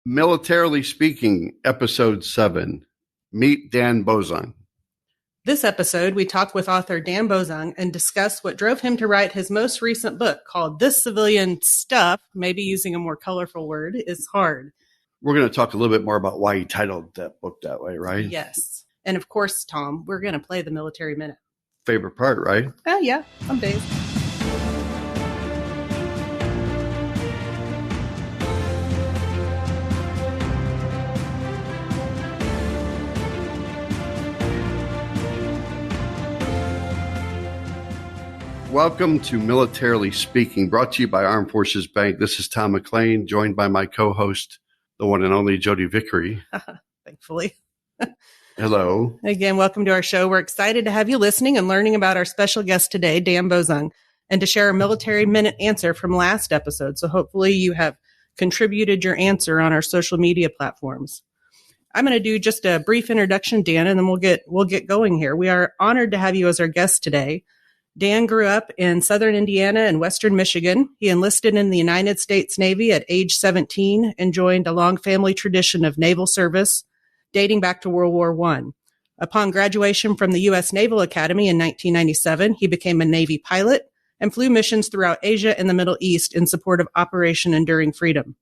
Militarily Speaking, Episode 7, Meet Dan Bozung. This episode, we talk with author Dan Bozung and discuss what drove him to write his most recent book called This Civilian Stuff, maybe using a more colorful word, is hard. We're going to talk a little bit more about why he titled that book that way, right? Yes. And of course, Tom, we're going to play the Military Minute. Favorite part, right? Oh, yeah, some days. Welcome to Militarily Speaking, brought to you by Armed Forces Bank. This is Tom McLean, joined by my co-host, the one and only Jodi Vickery. Thankfully. Hello. Again, welcome to our show. We're excited to have you listening and learning about our special guest today, Dan Bozung, and to share a Military Minute answer from last episode. So hopefully you have contributed your answer on our social media platforms. I'm going to do just a brief introduction, Dan, and then we'll get going here. We are honored to have you as our guest today. Dan grew up in southern Indiana and western Michigan. He enlisted in the United States Navy at age 17 and joined a long family tradition of naval service dating back to World War I. Upon graduation from the U.S. Naval Academy in 1997, he became a Navy pilot and flew missions throughout Asia and the Middle East in support of Operation Enduring Freedom.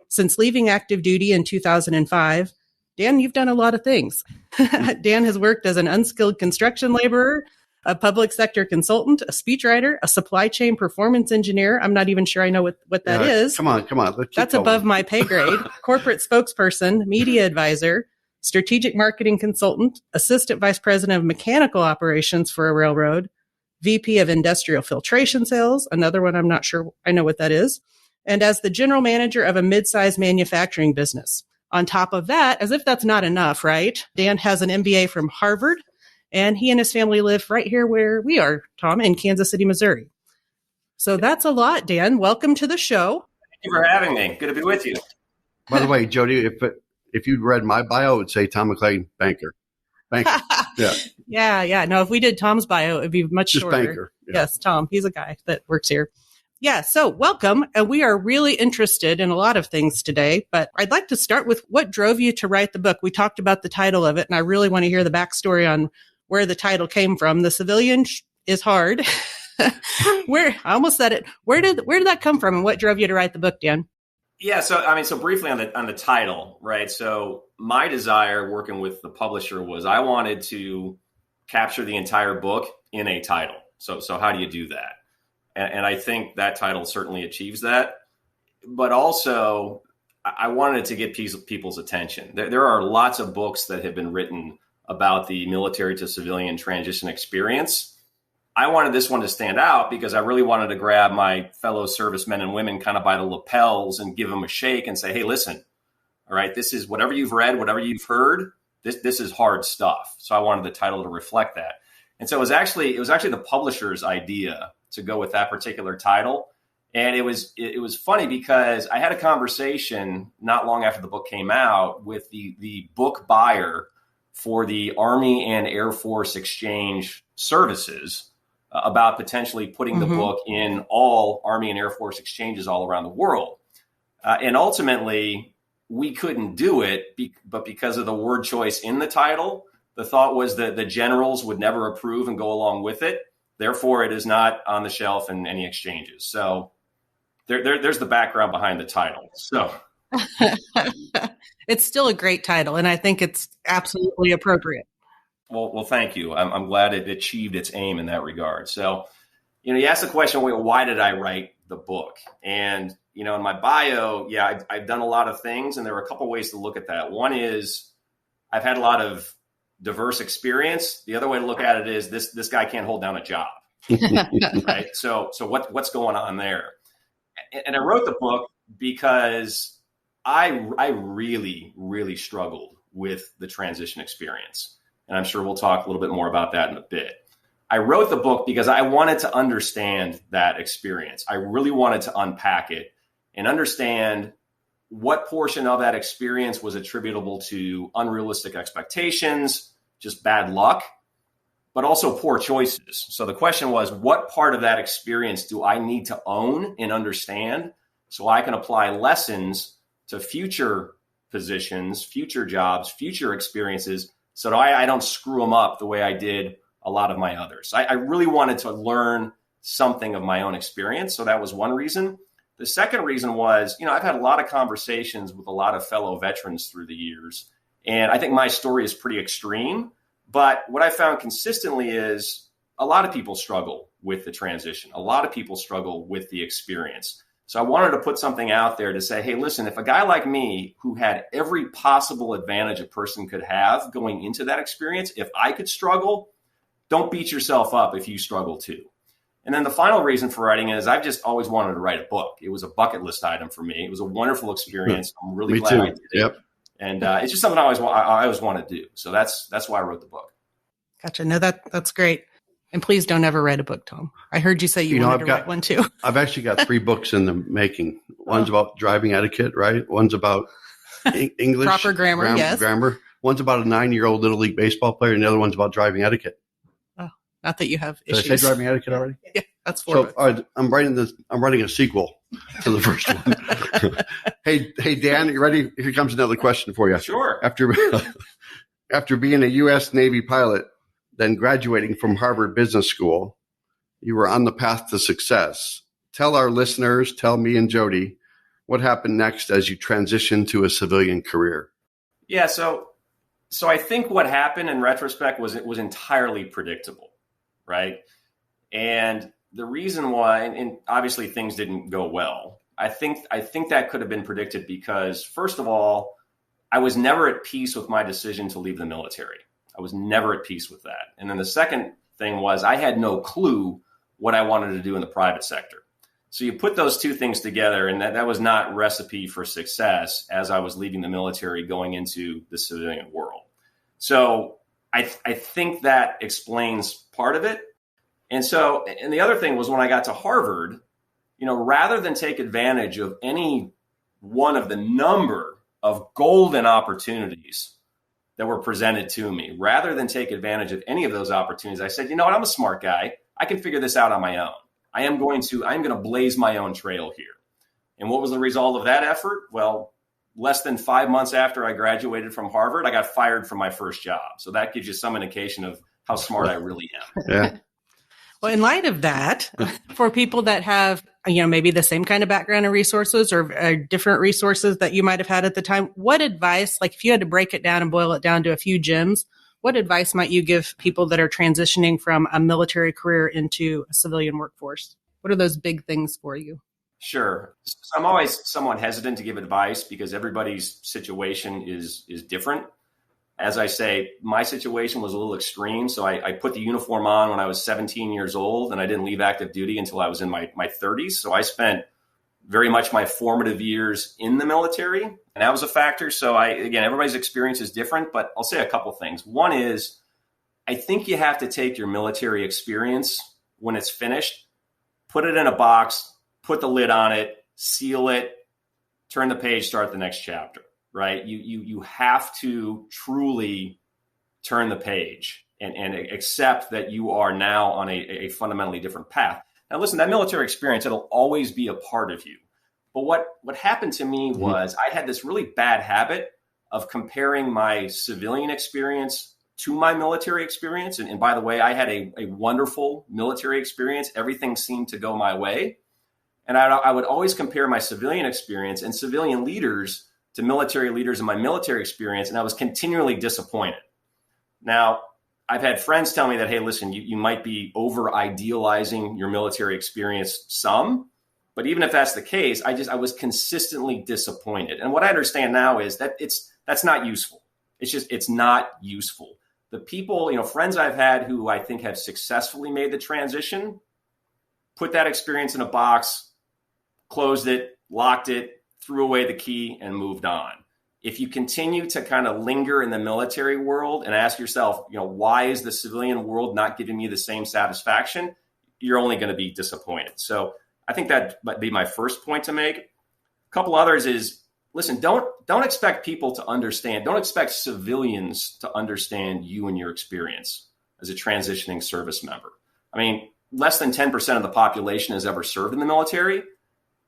Since leaving active duty in 2005, Dan, you've done a lot of things. Dan has worked as an unskilled construction laborer, a public sector consultant, a speechwriter, a supply chain performance engineer. I'm not even sure I know what that is. Come on. That's above my pay grade. Corporate spokesperson, media advisor, strategic marketing consultant, assistant vice president of mechanical operations for a railroad, VP of industrial filtration sales, another one I'm not sure I know what that is, and as the general manager of a mid-sized manufacturing business. On top of that, as if that's not enough, right? Dan has an MBA from Harvard, and he and his family live right here where we are, Tom, in Kansas City, Missouri. So that's a lot, Dan. Welcome to the show. Thank you for having me. Good to be with you. By the way, Jodi, if you'd read my bio, it would say Tom McLean, banker. Yeah. No, if we did Tom's bio, it'd be much just shorter. Banker. Yeah. Yes, Tom. He's a guy that works here. Yeah, so welcome. We are really interested in a lot of things today, but I'd like to start with what drove you to write the book. We talked about the title of it, and I really want to hear the backstory on where the title came from. The Civilian is hard. I almost said it. Where did that come from, and what drove you to write the book, Dan? Yeah, so briefly on the title, right? So my desire working with the publisher was I wanted to capture the entire book in a title. So how do you do that? And I think that title certainly achieves that. But also, I wanted to get people's attention. There are lots of books that have been written about the military to civilian transition experience. I wanted this one to stand out because I really wanted to grab my fellow servicemen and women kind of by the lapels and give them a shake and say, hey, listen, all right, this is whatever you've read, whatever you've heard, this is hard stuff. So I wanted the title to reflect that. And so it was actually the publisher's idea to go with that particular title. And it was funny because I had a conversation not long after the book came out with the book buyer for the Army and Air Force Exchange services about potentially putting the book in all Army and Air Force exchanges all around the world. And ultimately, we couldn't do it, but because of the word choice in the title, the thought was that the generals would never approve and go along with it. Therefore, it is not on the shelf in any exchanges. So there's the background behind the title. So it's still a great title, and I think it's absolutely appropriate. Well, thank you. I'm glad it achieved its aim in that regard. So, you asked the question, why did I write the book? And, in my bio, I've done a lot of things, and there are a couple ways to look at that. One is I've had a lot of diverse experience. The other way to look at it is this guy can't hold down a job, right? So what's going on there? And I wrote the book because I really, really struggled with the transition experience. And I'm sure we'll talk a little bit more about that in a bit. I wrote the book because I wanted to understand that experience. I really wanted to unpack it and understand what portion of that experience was attributable to unrealistic expectations, just bad luck, but also poor choices. So the question was, what part of that experience do I need to own and understand so I can apply lessons to future positions, future jobs, future experiences, so that I don't screw them up the way I did a lot of my others. I really wanted to learn something of my own experience. So that was one reason. The second reason was, I've had a lot of conversations with a lot of fellow veterans through the years. And I think my story is pretty extreme. But what I found consistently is a lot of people struggle with the transition. A lot of people struggle with the experience. So I wanted to put something out there to say, hey, listen, if a guy like me who had every possible advantage a person could have going into that experience, if I could struggle, don't beat yourself up if you struggle too. And then the final reason for writing it is I've just always wanted to write a book. It was a bucket list item for me. It was a wonderful experience. I'm really glad I did it. Yep. And it's just something I always want to do. So that's why I wrote the book. Gotcha. No, that's great. And please don't ever write a book, Tom. I heard you say you wanted to write one too. I've actually got 3 books in the making. One's about driving etiquette, right? One's about English. Proper grammar, yes. Grammar. One's about a 9-year-old Little League baseball player, and the other one's about driving etiquette. Oh, not that you have issues. Did I say driving etiquette already? Yeah, that's 4 books. All right, I'm writing a sequel to the first one. Hey, Dan, you ready? Here comes another question for you. Sure. After being a U.S. Navy pilot, then graduating from Harvard Business School, you were on the path to success. Tell our listeners, tell me and Jodi, what happened next as you transitioned to a civilian career? Yeah, so I think what happened in retrospect was it was entirely predictable, right? And the reason why, and obviously things didn't go well, I think that could have been predicted because, first of all, I was never at peace with my decision to leave the military. I was never at peace with that. And then the second thing was I had no clue what I wanted to do in the private sector. So you put those two things together, and that was not recipe for success as I was leaving the military going into the civilian world. So I think that explains part of it. And the other thing was when I got to Harvard, rather than take advantage of any one of the number of golden opportunities that were presented to me, rather than take advantage of any of those opportunities, I said, you know what, I'm a smart guy. I can figure this out on my own. I'm going to blaze my own trail here. And what was the result of that effort? Well, less than 5 months after I graduated from Harvard, I got fired from my first job. So that gives you some indication of how smart I really am. Yeah. Well, in light of that, for people that have, maybe the same kind of background and resources or different resources that you might have had at the time, what advice, like if you had to break it down and boil it down to a few gems, what advice might you give people that are transitioning from a military career into a civilian workforce? What are those big things for you? Sure. So I'm always somewhat hesitant to give advice because everybody's situation is different. As I say, my situation was a little extreme. So I put the uniform on when I was 17 years old, and I didn't leave active duty until I was in my 30s. So I spent very much my formative years in the military, and that was a factor. So again, everybody's experience is different, but I'll say a couple things. One is, I think you have to take your military experience when it's finished, put it in a box, put the lid on it, seal it, turn the page, start the next chapter. Right? You have to truly turn the page and accept that you are now on a fundamentally different path. Now, listen, that military experience, it'll always be a part of you. But what happened to me was I had this really bad habit of comparing my civilian experience to my military experience. And by the way, I had a wonderful military experience. Everything seemed to go my way. And I would always compare my civilian experience and civilian leaders to military leaders in my military experience, and I was continually disappointed. Now, I've had friends tell me that, hey, listen, you might be over-idealizing your military experience some, but even if that's the case, I was consistently disappointed. And what I understand now is that that's not useful. It's not useful. The people, friends I've had who I think have successfully made the transition, put that experience in a box, closed it, locked it, threw away the key, and moved on. If you continue to kind of linger in the military world and ask yourself, why is the civilian world not giving me the same satisfaction? You're only going to be disappointed. So I think that might be my first point to make. A couple others is, listen, don't expect people to understand. Don't expect civilians to understand you and your experience as a transitioning service member. I mean, less than 10% of the population has ever served in the military.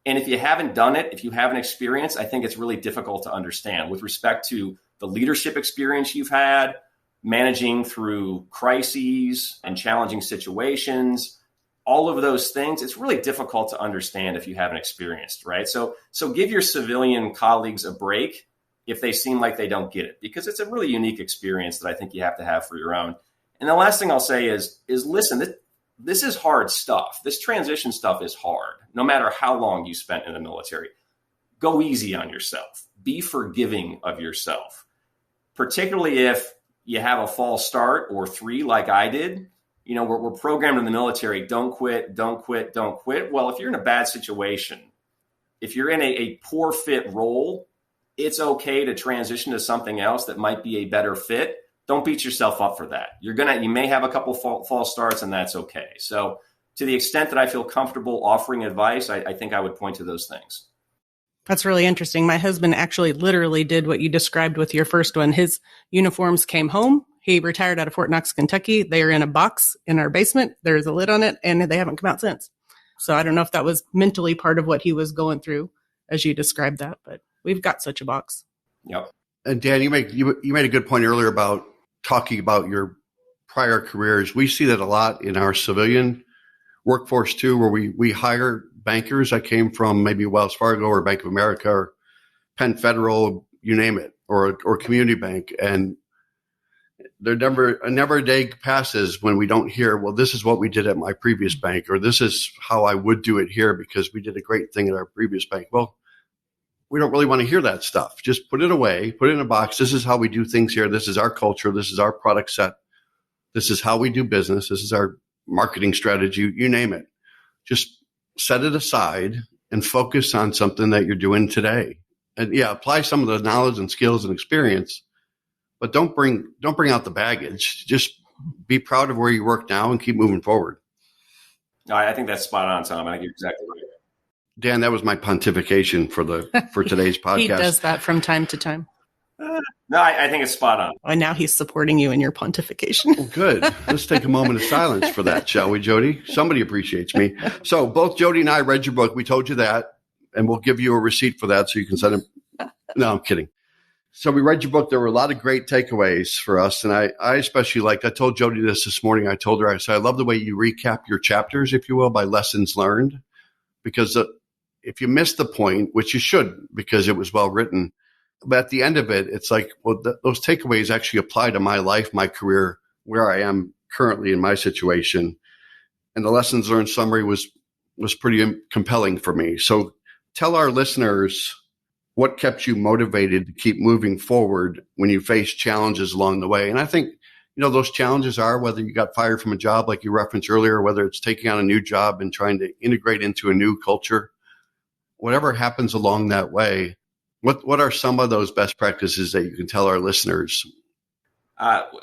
And if you haven't done it, if you haven't experienced, I think it's really difficult to understand with respect to the leadership experience you've had, managing through crises and challenging situations, all of those things. It's really difficult to understand if you haven't experienced, right? So give your civilian colleagues a break if they seem like they don't get it, because it's a really unique experience that I think you have to have for your own. And the last thing I'll say is listen, this is hard stuff. This transition stuff is hard, no matter how long you spent in the military. Go easy on yourself. Be forgiving of yourself, particularly if you have a false start or 3 like I did. You know, we're programmed in the military, don't quit, don't quit, don't quit. Well, if you're in a bad situation, if you're in a poor fit role, it's okay to transition to something else that might be a better fit. Don't beat yourself up for that. You may have a couple false starts, and that's okay. So to the extent that I feel comfortable offering advice, I think I would point to those things. That's really interesting. My husband actually literally did what you described with your first one. His uniforms came home. He retired out of Fort Knox, Kentucky. They are in a box in our basement. There's a lid on it, and they haven't come out since. So I don't know if that was mentally part of what he was going through as you described that, but we've got such a box. Yep. And Dan, you made a good point earlier about talking about your prior careers. We see that a lot in our civilian workforce too, where we hire bankers that came from maybe Wells Fargo or Bank of America or Penn Federal, you name it, or community bank. And never a day passes when we don't hear, well, this is what we did at my previous bank, or this is how I would do it here because we did a great thing at our previous bank. Well, we don't really want to hear that stuff. Just put it away, put it in a box. This is how we do things here. This is our culture. This is our product set. This is how we do business. This is our marketing strategy, you name it. Just set it aside and focus on something that you're doing today. And yeah, apply some of the knowledge and skills and experience, but don't bring out the baggage. Just be proud of where you work now and keep moving forward. No, I think that's spot on, Tom. I think you're exactly right. Dan, that was my pontification for today's podcast. He does that from time to time. No, I think it's spot on. And now he's supporting you in your pontification. Well, good. Let's take a moment of silence for that, shall we, Jodi? Somebody appreciates me. So both Jodi and I read your book. We told you that, and we'll give you a receipt for that so you can send them. No, I'm kidding. So we read your book. There were a lot of great takeaways for us. And I especially liked, I told Jodi this morning. I told her, I said, I love the way you recap your chapters, if you will, by lessons learned. Because if you miss the point, which you should, because it was well written, but at the end of it, it's like, well, those takeaways actually apply to my life, my career, where I am currently in my situation. And the lessons learned summary was pretty compelling for me. So tell our listeners what kept you motivated to keep moving forward when you face challenges along the way. And I think, those challenges are whether you got fired from a job like you referenced earlier, whether it's taking on a new job and trying to integrate into a new culture, whatever happens along that way. What are some of those best practices that you can tell our listeners?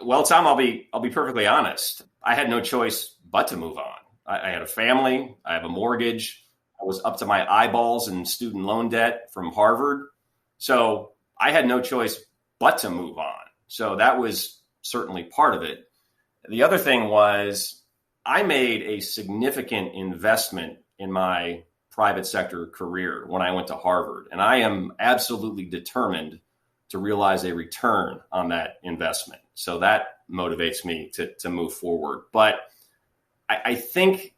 Well, Tom, I'll be perfectly honest. I had no choice but to move on. I had a family. I have a mortgage. I was up to my eyeballs in student loan debt from Harvard. So I had no choice but to move on. So that was certainly part of it. The other thing was I made a significant investment in my private sector career when I went to Harvard. And I am absolutely determined to realize a return on that investment. So that motivates me to move forward. But I think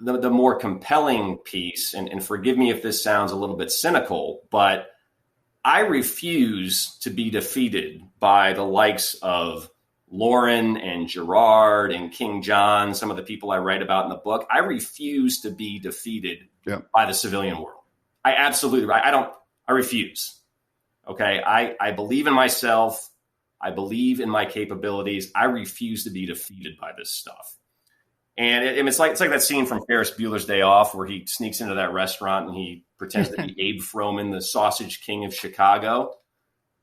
the more compelling piece, and forgive me if this sounds a little bit cynical, but I refuse to be defeated by the likes of Lauren and Gerard and King John, some of the people I write about in the book. I refuse to be defeated by the civilian world. I absolutely, I refuse. Okay. I believe in myself. I believe in my capabilities. I refuse to be defeated by this stuff. And it's like that scene from Ferris Bueller's Day Off where he sneaks into that restaurant and he pretends to be Abe Froman, the sausage king of Chicago.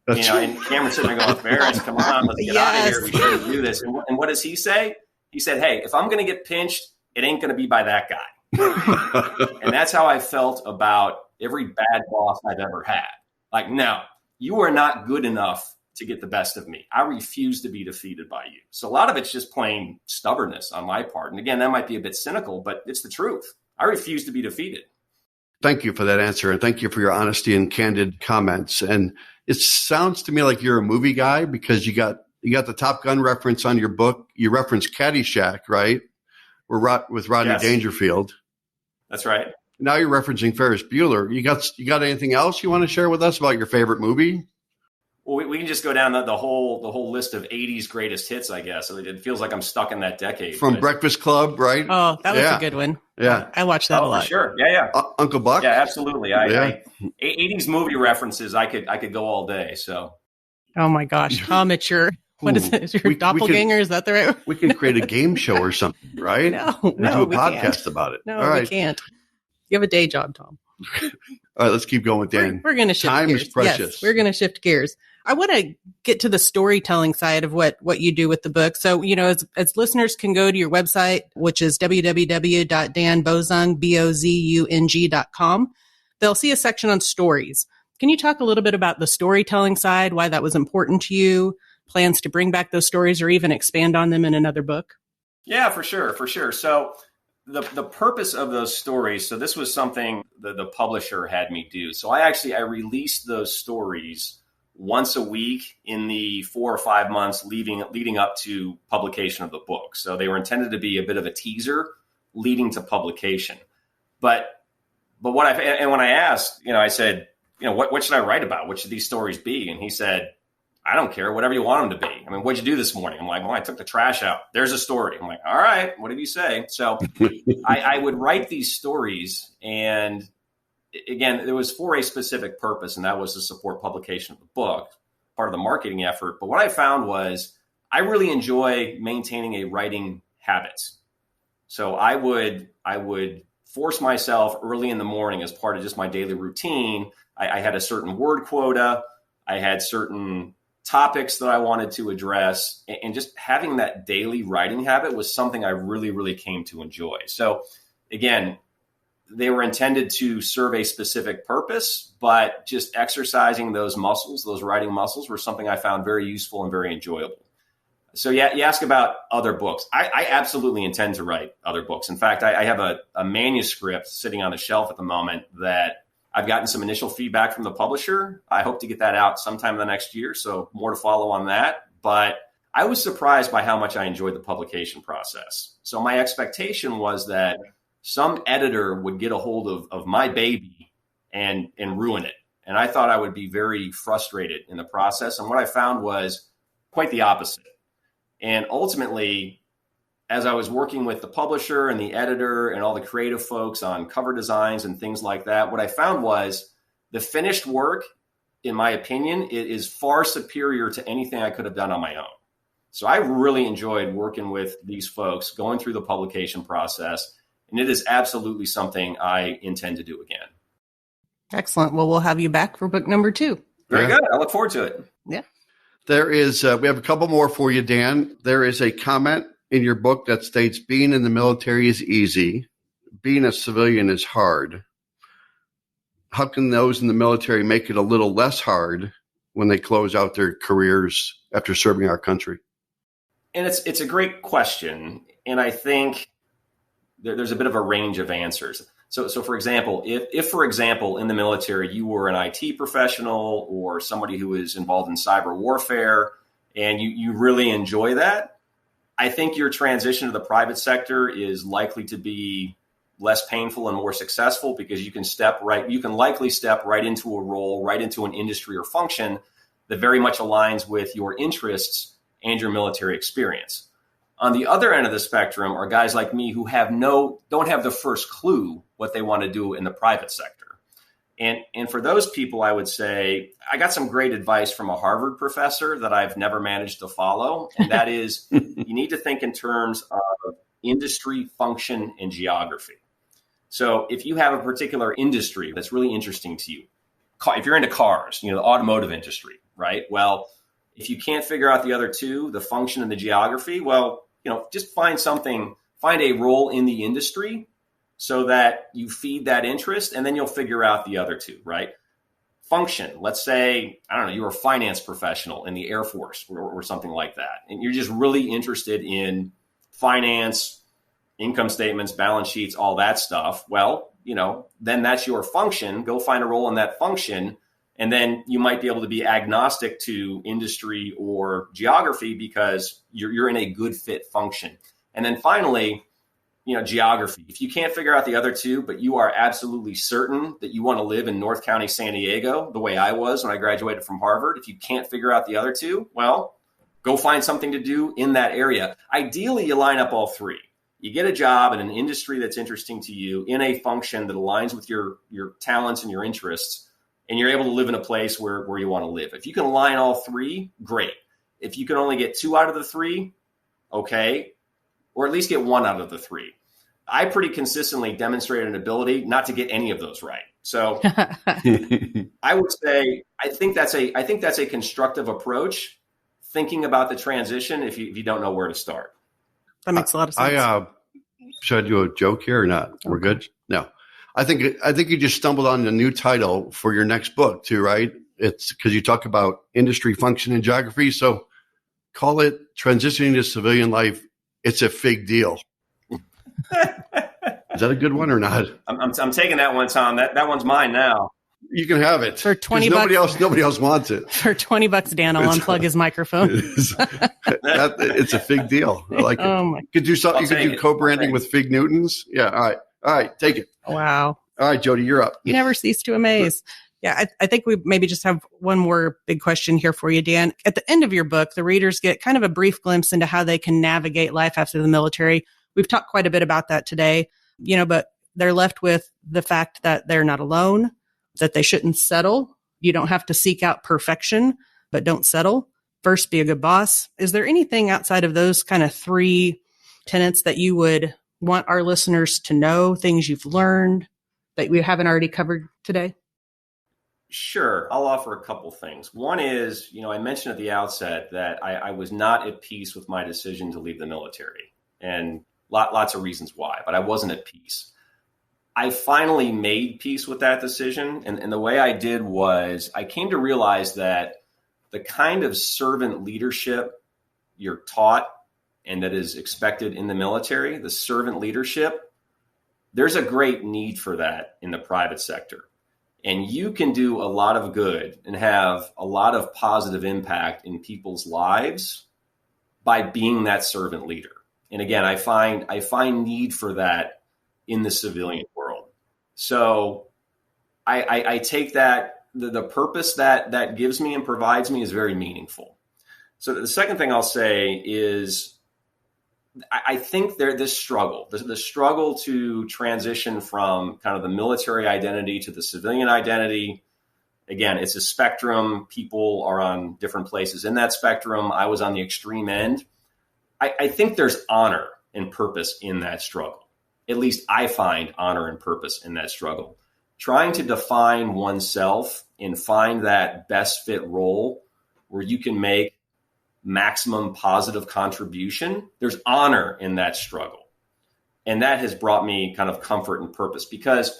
And Cameron's sitting there going, Ferris, come on, let's get out of here. We shouldn't do this. And what does he say? He said, hey, if I'm going to get pinched, it ain't going to be by that guy. And that's how I felt about every bad boss I've ever had. Like, no, you are not good enough to get the best of me. I refuse to be defeated by you. So a lot of it's just plain stubbornness on my part. And again, that might be a bit cynical, but it's the truth. I refuse to be defeated. Thank you for that answer. And thank you for your honesty and candid comments. And it sounds to me like you're a movie guy because you got the Top Gun reference on your book. You referenced Caddyshack, right? With Rodney Yes. Dangerfield. That's right. Now you're referencing Ferris Bueller. You got anything else you want to share with us about your favorite movie? Well, we can just go down the whole list of 80s greatest hits, I guess. It feels like I'm stuck in that decade. From Breakfast Club, right? Oh, that was a good one. Yeah. I watched that a lot. For sure. Yeah. Uncle Buck? Yeah, absolutely. 80s movie references, I could go all day. So. Oh my gosh. Tom, it's your, what is it? Is your doppelganger? Is that the right? We can create a game show or something, right? No, do a podcast can't. about it. No, all right. we can't. You have a day job, Tom. All right, let's keep going with Dan. We're going to shift Time gears. is precious. Yes, we're going to shift gears. I want to get to the storytelling side of what you do with the book. So, as listeners can go to your website, which is www.danbozung.com, they'll see a section on stories. Can you talk a little bit about the storytelling side, why that was important to you, plans to bring back those stories or even expand on them in another book? Yeah, for sure. So the purpose of those stories, so this was something the publisher had me do. So I released those stories once a week in the 4 or 5 months leading up to publication of the book. So they were intended to be a bit of a teaser leading to publication. But when I asked, I said, what should I write about? What should these stories be? And he said, I don't care, whatever you want them to be. I mean, what'd you do this morning? I'm like, well, I took the trash out. There's a story. I'm like, all right, whatever you say. So I would write these stories, and again, it was for a specific purpose, and that was to support publication of the book, part of the marketing effort. But what I found was I really enjoy maintaining a writing habit. So I would force myself early in the morning as part of just my daily routine. I had a certain word quota. I had certain topics that I wanted to address, and just having that daily writing habit was something I really, really came to enjoy. So again, they were intended to serve a specific purpose, but just exercising those muscles, those writing muscles, were something I found very useful and very enjoyable. So yeah, you ask about other books. I absolutely intend to write other books. In fact, I have a manuscript sitting on the shelf at the moment that I've gotten some initial feedback from the publisher. I hope to get that out sometime in the next year, so more to follow on that. But I was surprised by how much I enjoyed the publication process. So my expectation was that some editor would get a hold of my baby and ruin it. And I thought I would be very frustrated in the process. And what I found was quite the opposite. And ultimately, as I was working with the publisher and the editor and all the creative folks on cover designs and things like that, what I found was the finished work, in my opinion, is far superior to anything I could have done on my own. So I really enjoyed working with these folks, going through the publication process, and it is absolutely something I intend to do again. Excellent. Well, we'll have you back for book number 2. Very good. I look forward to it. Yeah. There is, we have a couple more for you, Dan. There is a comment in your book that states, being in the military is easy. Being a civilian is hard. How can those in the military make it a little less hard when they close out their careers after serving our country? And it's a great question. And I think there's a bit of a range of answers. So for example, if for example, in the military, you were an IT professional or somebody who is involved in cyber warfare and you really enjoy that, I think your transition to the private sector is likely to be less painful and more successful because you can likely step right into a role, right into an industry or function that very much aligns with your interests and your military experience. On the other end of the spectrum are guys like me who don't have the first clue what they want to do in the private sector. And for those people, I would say I got some great advice from a Harvard professor that I've never managed to follow. And that is, you need to think in terms of industry, function, and geography. So if you have a particular industry that's really interesting to you, if you're into cars, the automotive industry, right? Well, if you can't figure out the other two, the function and the geography, well, just find a role in the industry so that you feed that interest, and then you'll figure out the other two, right? Function. Let's say, I don't know, you're a finance professional in the Air Force or something like that, and you're just really interested in finance, income statements, balance sheets, all that stuff. Well, then that's your function. Go find a role in that function. And then you might be able to be agnostic to industry or geography because you're in a good fit function. And then finally, geography. If you can't figure out the other two, but you are absolutely certain that you want to live in North County, San Diego, the way I was when I graduated from Harvard, if you can't figure out the other two, well, go find something to do in that area. Ideally, you line up all three. You get a job in an industry that's interesting to you in a function that aligns with your talents and your interests, and you're able to live in a place where you want to live. If you can align all three, great. If you can only get 2 out of the 3, okay, or at least get 1 out of the 3. I pretty consistently demonstrated an ability not to get any of those right. So I would say I think that's a constructive approach, thinking about the transition if you don't know where to start. That makes a lot of sense. Should I do a joke here or not? We're good? No. I think you just stumbled on a new title for your next book too, right? It's because you talk about industry, function, and geography. So call it Transitioning to Civilian Life. It's a Fig Deal. Is that a good one or not? I'm taking that one, Tom. That one's mine now. You can have it for $20. Nobody else wants it. For $20, Dan, I'll unplug his microphone. It's a Fig Deal. I like it. Oh you could do something. You could do co-branding with Fig Newtons. Yeah. All right. Take it. Wow. All right, Jodi, you're up. You never cease to amaze. Yeah, I think we maybe just have one more big question here for you, Dan. At the end of your book, the readers get kind of a brief glimpse into how they can navigate life after the military. We've talked quite a bit about that today, but they're left with the fact that they're not alone, that they shouldn't settle. You don't have to seek out perfection, but don't settle. First, be a good boss. Is there anything outside of those kind of 3 tenets that you would want our listeners to know, things you've learned that we haven't already covered today? Sure. I'll offer a couple things. One is, I mentioned at the outset that I was not at peace with my decision to leave the military, and lots of reasons why, but I wasn't at peace. I finally made peace with that decision. And the way I did was I came to realize that the kind of servant leadership you're taught and that is expected in the military, the servant leadership, there's a great need for that in the private sector. And you can do a lot of good and have a lot of positive impact in people's lives by being that servant leader. And again, I find need for that in the civilian world. So I take that, the purpose that gives me and provides me is very meaningful. So the second thing I'll say is, I think this struggle, the struggle to transition from kind of the military identity to the civilian identity, again, it's a spectrum. People are on different places in that spectrum. I was on the extreme end. I think there's honor and purpose in that struggle. At least I find honor and purpose in that struggle. Trying to define oneself and find that best fit role where you can make maximum positive contribution, there's honor in that struggle. And that has brought me kind of comfort and purpose, because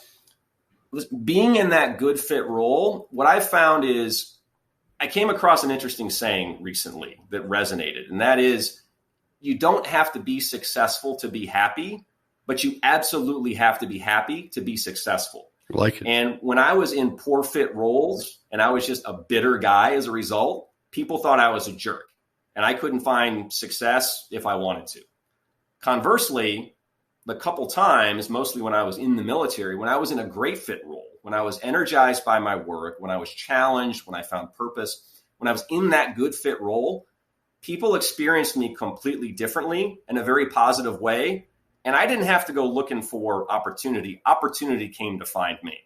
being in that good fit role, what I found is I came across an interesting saying recently that resonated. And that is, you don't have to be successful to be happy, but you absolutely have to be happy to be successful. I like it. And when I was in poor fit roles and I was just a bitter guy as a result, people thought I was a jerk. And I couldn't find success if I wanted to. Conversely, the couple times, mostly when I was in the military, when I was in a great fit role, when I was energized by my work, when I was challenged, when I found purpose, when I was in that good fit role, people experienced me completely differently in a very positive way. And I didn't have to go looking for opportunity. Opportunity came to find me.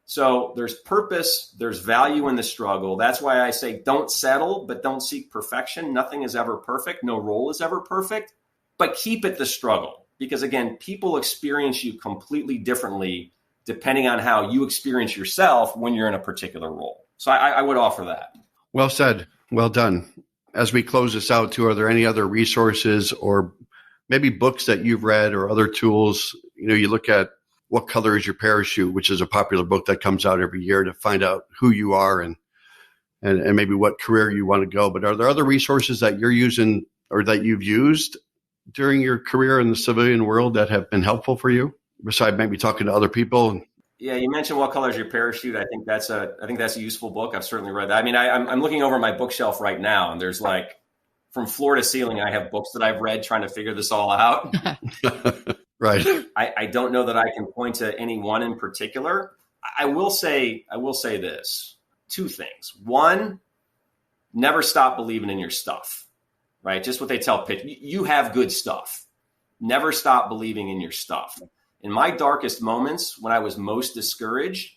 So there's purpose, there's value in the struggle. That's why I say don't settle, but don't seek perfection. Nothing is ever perfect. No role is ever perfect, but keep it the struggle. Because again, people experience you completely differently depending on how you experience yourself when you're in a particular role. So I would offer that. Well said. Well done. As we close this out too, are there any other resources or maybe books that you've read or other tools? You look at What Color is Your Parachute, which is a popular book that comes out every year to find out who you are and maybe what career you want to go. But are there other resources that you're using or that you've used during your career in the civilian world that have been helpful for you? besides maybe talking to other people? Yeah, you mentioned What Color is Your Parachute. I think that's a useful book. I've certainly read that. I mean, I'm looking over my bookshelf right now, and there's like from floor to ceiling, I have books that I've read trying to figure this all out. Right. I don't know that I can point to any one in particular. I will say this: two things. One, never stop believing in your stuff. Right? Just what they tell pitch. You have good stuff. Never stop believing in your stuff. In my darkest moments, when I was most discouraged,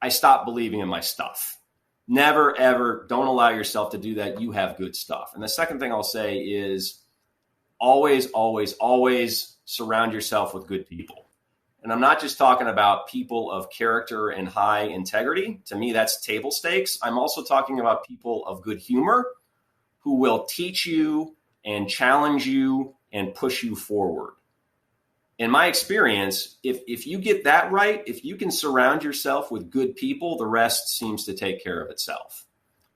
I stopped believing in my stuff. Never, ever, don't allow yourself to do that. You have good stuff. And the second thing I'll say is always, always, always surround yourself with good people. And I'm not just talking about people of character and high integrity. To me, that's table stakes. I'm also talking about people of good humor who will teach you and challenge you and push you forward. In my experience, if you get that right, if you can surround yourself with good people, the rest seems to take care of itself.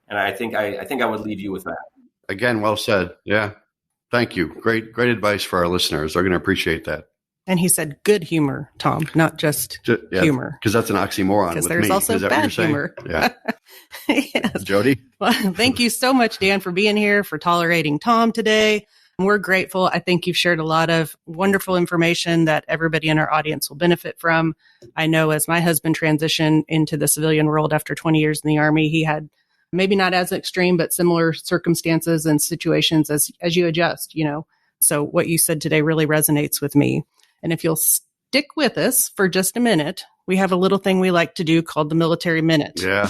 And I think I would leave you with that. Again, well said. Yeah. Thank you. Great advice for our listeners. They're going to appreciate that. And he said good humor, Tom, not just humor. Because that's an oxymoron. Because there's also bad humor. Yeah. Yes. Jodi? Well, thank you so much, Dan, for being here, for tolerating Tom today. We're grateful. I think you've shared a lot of wonderful information that everybody in our audience will benefit from. I know as my husband transitioned into the civilian world after 20 years in the Army, he had maybe not as extreme, but similar circumstances and situations as you adjust, So what you said today really resonates with me. And if you'll stick with us for just a minute, we have a little thing we like to do called the Military Minute. Yeah.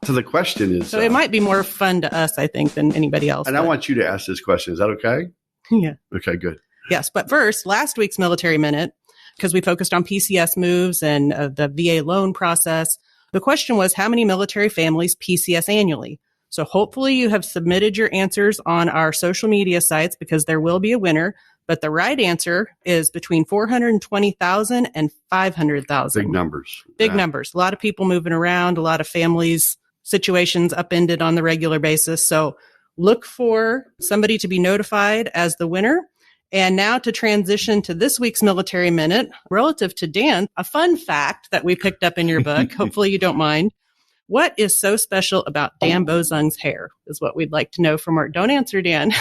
So the question is... So it might be more fun to us, I think, than anybody else. And I want you to ask this question. Is that okay? Yeah. Okay, good. Yes. But first, last week's Military Minute, because we focused on PCS moves and the VA loan process, the question was, how many military families PCS annually? So hopefully you have submitted your answers on our social media sites because there will be a winner. But the right answer is between 420,000 and 500,000. Big numbers. Big numbers. A lot of people moving around, a lot of families, situations upended on the regular basis. So look for somebody to be notified as the winner. And now to transition to this week's Military Minute, relative to Dan, a fun fact that we picked up in your book. Hopefully you don't mind. What is so special about Dan Bozung's hair is what we'd like to know from our... Don't answer, Dan.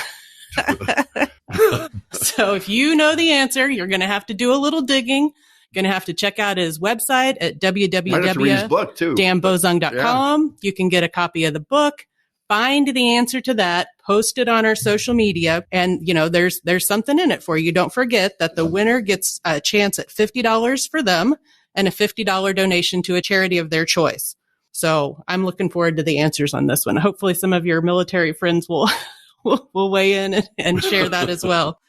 So if you know the answer, you're going to have to do a little digging. Going to have to check out his website at www.danbozung.com. Yeah. You can get a copy of the book, find the answer to that, post it on our social media. And, there's something in it for you. Don't forget that the winner gets a chance at $50 for them and a $50 donation to a charity of their choice. So I'm looking forward to the answers on this one. Hopefully some of your military friends will weigh in and share that as well.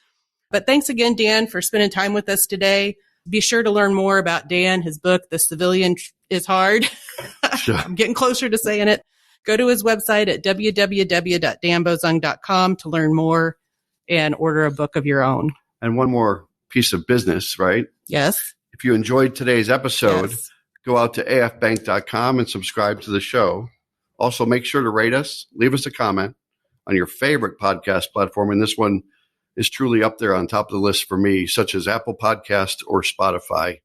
But thanks again, Dan, for spending time with us today. Be sure to learn more about Dan, his book, The Civilian is Hard. Sure. I'm getting closer to saying it. Go to his website at www.danbozung.com to learn more and order a book of your own. And one more piece of business, right? Yes. If you enjoyed today's episode, go out to afbank.com and subscribe to the show. Also, make sure to rate us, leave us a comment on your favorite podcast platform. And this one is truly up there on top of the list for me, such as Apple Podcast or Spotify.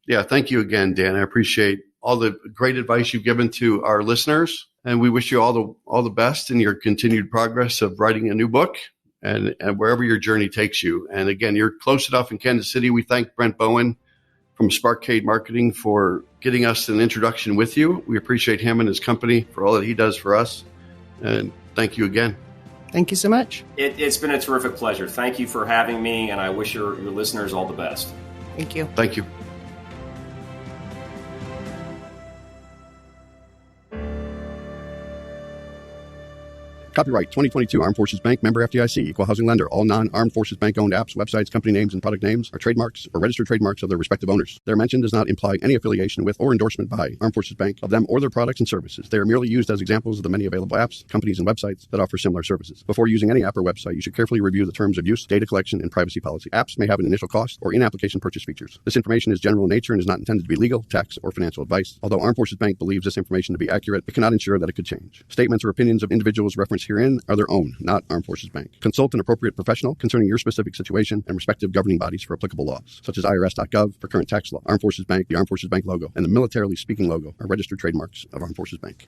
Yeah, thank you again, Dan. I appreciate all the great advice you've given to our listeners. And we wish you all the best in your continued progress of writing a new book and wherever your journey takes you. And again, you're close enough in Kansas City. We thank Brent Bowen from Sparkade Marketing for getting us an introduction with you. We appreciate him and his company for all that he does for us. And thank you again. Thank you so much. It's been a terrific pleasure. Thank you for having me, and I wish your listeners all the best. Thank you. Thank you. Copyright 2022 Armed Forces Bank, member FDIC, equal housing lender. All non-Armed Forces Bank-owned apps, websites, company names, and product names are trademarks or registered trademarks of their respective owners. Their mention does not imply any affiliation with or endorsement by Armed Forces Bank of them or their products and services. They are merely used as examples of the many available apps, companies, and websites that offer similar services. Before using any app or website, you should carefully review the terms of use, data collection, and privacy policy. Apps may have an initial cost or in-application purchase features. This information is general in nature and is not intended to be legal, tax, or financial advice. Although Armed Forces Bank believes this information to be accurate, it cannot ensure that it could change. Statements or opinions of individuals referenced herein are their own, not Armed Forces Bank. Consult an appropriate professional concerning your specific situation and respective governing bodies for applicable laws, such as IRS.gov for current tax law. Armed Forces Bank, the Armed Forces Bank logo, and the Militarily Speaking logo are registered trademarks of Armed Forces Bank.